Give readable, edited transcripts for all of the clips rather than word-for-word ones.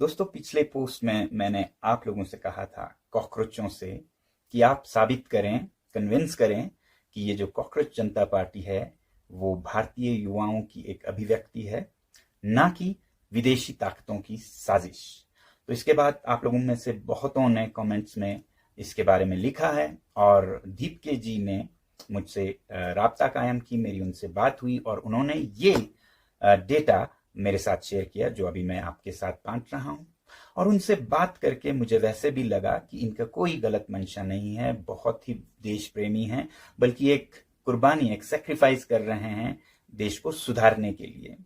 दोस्तों, पिछले पोस्ट में मैंने आप लोगों से कहा था कॉकरोचों से कि आप साबित करें, कन्विंस करें कि ये जो कॉकरोच जनता पार्टी है वो भारतीय युवाओं की एक अभिव्यक्ति है, ना कि विदेशी ताकतों की साजिश। तो इसके बाद आप लोगों में से बहुतों ने कमेंट्स में इसके बारे में लिखा है और दीप के जी ने मुझसे राब्ता कायम की, मेरी उनसे बात हुई और उन्होंने ये डेटा मेरे साथ शेयर किया जो अभी मैं आपके साथ बांट रहा हूं। और उनसे बात करके मुझे वैसे भी लगा कि इनका कोई गलत मंशा नहीं है, बहुत ही देश प्रेमी हैं, बल्कि एक कुर्बानी, एक सैक्रिफाइस कर रहे हैं देश को सुधारने के लिए।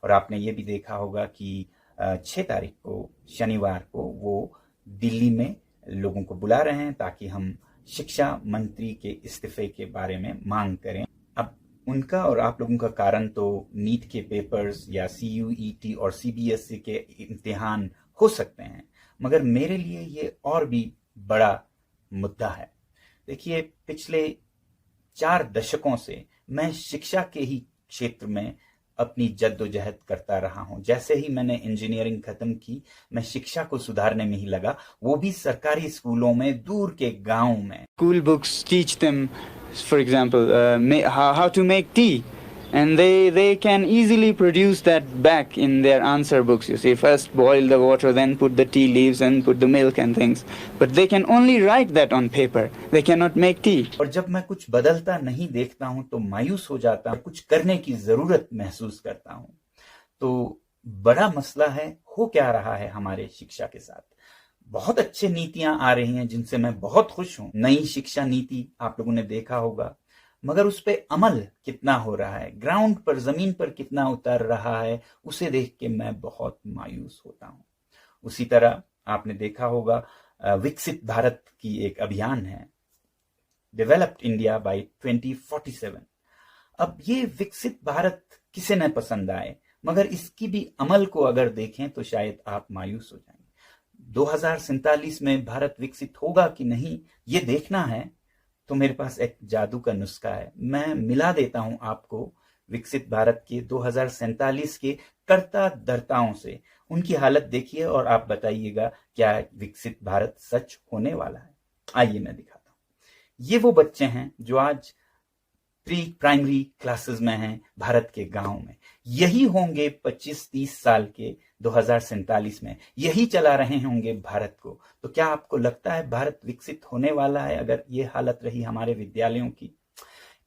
और आपने ये भी देखा होगा कि 6 तारीख को शनिवार को वो दिल्ली में लोगों को बुला रहे हैं ताकि हम शिक्षा मंत्री के इस्तीफे के बारे में मांग करें। अब उनका और आप लोगों का कारण तो नीट के पेपर्स या CUET और CBSE के इम्तिहान हो सकते हैं, मगर मेरे लिए ये और भी बड़ा मुद्दा है। देखिए, पिछले 4 दशकों से मैं शिक्षा के ही क्षेत्र में अपनी जद्दोजहद करता रहा हूं। जैसे ही मैंने इंजीनियरिंग खत्म की, मैं शिक्षा को सुधारने में ही लगा, वो भी सरकारी स्कूलों में, दूर के गांव में। School books teach them, for example, how to make tea, and they can easily produce that back in their answer books. You see, first boil the water, then put the tea leaves and put the milk and things. But they can only write that on paper. They cannot make tea. और जब मैं कुछ बदलता नहीं देखता हूं तो मायूस हो जाता हूं, कुछ करने की जरूरत महसूस करता हूं। तो बड़ा मसला है, हो क्या रहा है हमारे शिक्षा के साथ। बहुत अच्छे नीतियां आ रही हैं जिनसे मैं बहुत खुश हूं। नई शिक्षा नीति आप लोगों ने देखा होगा, मगर उस पे अमल कितना हो रहा है, ग्राउंड पर, जमीन पर कितना उतर रहा है, उसे देख के मैं बहुत मायूस होता हूं। उसी तरह आपने देखा होगा विकसित भारत की एक अभियान है, डेवलप्ड इंडिया बाय 2047। अब ये विकसित भारत किसे न पसंद आए, मगर इसकी भी अमल को अगर देखें तो शायद आप मायूस हो जाएंगे। 2047 में भारत विकसित होगा कि नहीं, ये देखना है तो मेरे पास एक जादू का नुस्खा है। मैं मिला देता हूं आपको विकसित भारत के 2047 के कर्ता धर्ताओं से। उनकी हालत देखिए और आप बताइएगा क्या विकसित भारत सच होने वाला है। आइए मैं दिखाता हूं। ये वो बच्चे हैं जो आज प्री प्राइमरी क्लासेस में हैं भारत के गांव में। यही होंगे 25-30 साल के 2047 में, यही चला रहे होंगे भारत को। तो क्या आपको लगता है भारत विकसित होने वाला है अगर ये हालत रही हमारे विद्यालयों की?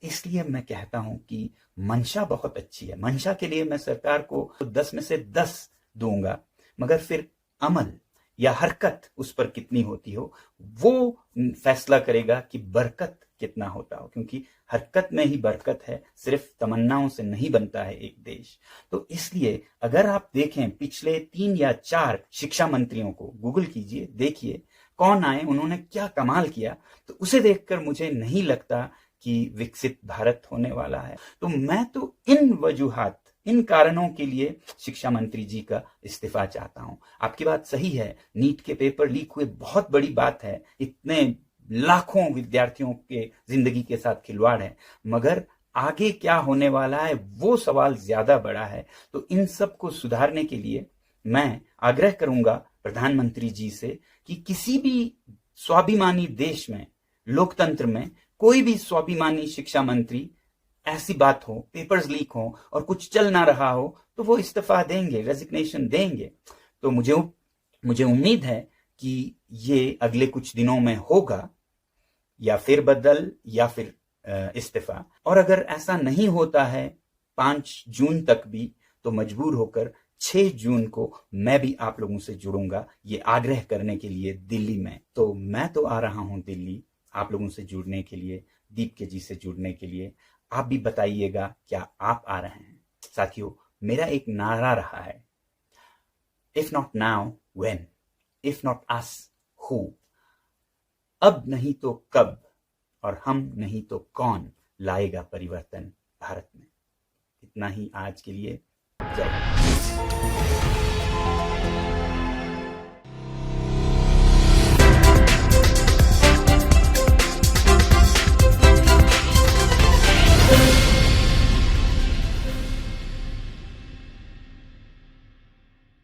इसलिए मैं कहता हूं कि मंशा बहुत अच्छी है। मंशा के लिए मैं सरकार को 10 में से 10 दूंगा, मगर फिर अमल या हरकत उस पर कितनी होती हो वो फैसला करेगा कि बरकत कितना होता हो, क्योंकि हरकत में ही बरकत है, सिर्फ तमन्नाओं से नहीं बनता है एक देश। तो इसलिए अगर आप देखें पिछले 3 या 4 शिक्षा मंत्रियों को, गूगल कीजिए, देखिए कौन आए, उन्होंने क्या कमाल किया, तो उसे देखकर मुझे नहीं लगता कि विकसित भारत होने वाला है। तो मैं तो इन वजूहात, इन कारणों के लिए शिक्षा मंत्री जी का इस्तीफा चाहता हूं। आपकी बात सही है, नीट के पेपर लीक हुए बहुत बड़ी बात है, इतने लाखों विद्यार्थियों के जिंदगी के साथ खिलवाड़ है, मगर आगे क्या होने वाला है वो सवाल ज्यादा बड़ा है। तो इन सब को सुधारने के लिए मैं आग्रह करूंगा प्रधानमंत्री जी से कि किसी भी स्वाभिमानी देश में, लोकतंत्र में, कोई भी स्वाभिमानी शिक्षा मंत्री ऐसी बात हो, पेपर्स लीक हो और कुछ चल ना रहा हो, तो वो इस्तीफा देंगे, रेजिग्नेशन देंगे। तो मुझे उम्मीद है कि ये अगले कुछ दिनों में होगा, या फिर बदल या फिर इस्तीफा। और अगर ऐसा नहीं होता है 5 जून तक भी, तो मजबूर होकर 6 जून को मैं भी आप लोगों से जुड़ूंगा ये आग्रह करने के लिए दिल्ली में। तो मैं तो आ रहा हूं दिल्ली आप लोगों से जुड़ने के लिए, दीप के जी से जुड़ने के लिए। आप भी बताइएगा क्या आप आ रहे हैं। साथियों, मेरा एक नारा रहा है, if not now when, if not us who. अब नहीं तो कब, और हम नहीं तो कौन लाएगा परिवर्तन भारत में। इतना ही आज के लिए। जय हिंद।